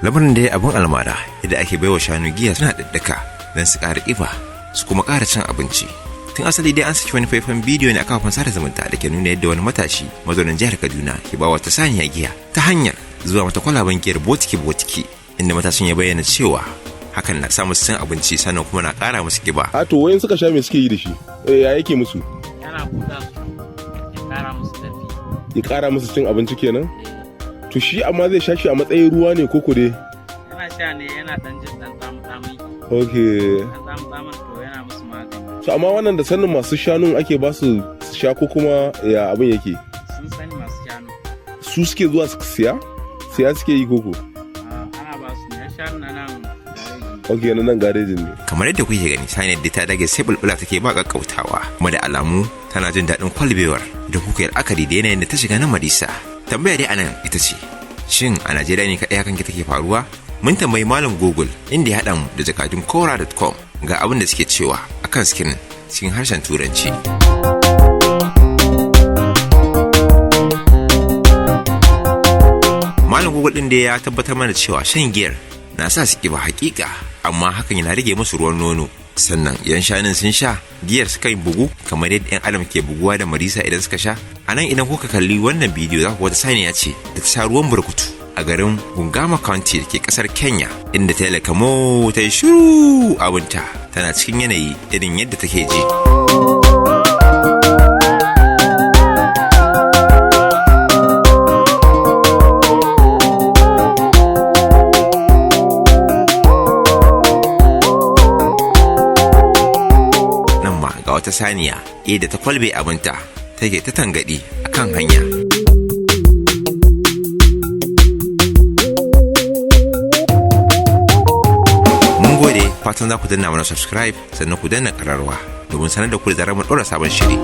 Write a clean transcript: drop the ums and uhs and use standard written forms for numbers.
lamarin da ya abin almara yadda ake baiwa shanu giya suna daddaka don su ƙara ƙiba su kuma ƙara cin abinci. Tun asali dai an saki wani faifan bidiyo ne a kafafen sada zumunta da ke nuna yadda wani matashi mazaunin jihar Kaduna ke bawa ta saniya giya ta hanyar zuwa mata kwalaban giyar botiki inda matashin ya bayyana cewa hakan na sa musu cin abinci sannan kuma na ƙara musu ƙiba. A to wayan suka sha me suke yi da shi? Ya yake musu? Yana buɗa su ya ƙara musu dafi. Ya ƙara musu cin abinci kenan? To shi amma zai sha shi a matsayin ruwa ne koko dai? Yana sha ne yana ɗan jin ɗan tsamu-tsamu. Okay. Ɗan tsamu-tsamun to yana musu magani. To amma wannan da sanin masu shanun ake ba su sha ko kuma ya abin yake? Sun sani masu shanu. Su suke zuwa su siya? Siya suke yi koko? Ana ba su ne shanu na nan. Ok, na nan garejin ne. Kamar yadda kuke gani saniyar da ta dage sai bulbula take ba kakkautawa kuma da alamu tana jin daɗin kwalbewar da kuka yi akari da yanayin da ta shiga na Marisa. Tambaya dai anan ita ce, shin a Najeriya ne kaɗai hakan take faruwa? Mun tambayi Malam Google inda ya haɗa mu da jakadun Kora.com ga abin da suke cewa akan screen cikin harshen Turanci. Malam Google ɗin da ya tabbatar mana cewa shan giyar na sa su ƙiba hakika, amma hakan yana rage musu ruwan nono. Sannan yan shanun sun sha giyar suka yi bugu kamar yadda yan adam ke buguwa da Marisa idan suka sha. A nan idan kuka kalli wannan bidiyo za ku wata saniya ce da ta sha ruwan burkutu a garin Bungama County da ke kasar Kenya, inda ta yi lakamo ta yi shiru abinta tana cikin yanayi irin yadda take ji. Wata saniya da ta kwalbe abinta take ta tangadi akan hanya. Mun gode, fatan za ku danna mana subscribe sannan ku danna ƙararrawa domin sanar da ku da zarar mun ɗora sabon shiri.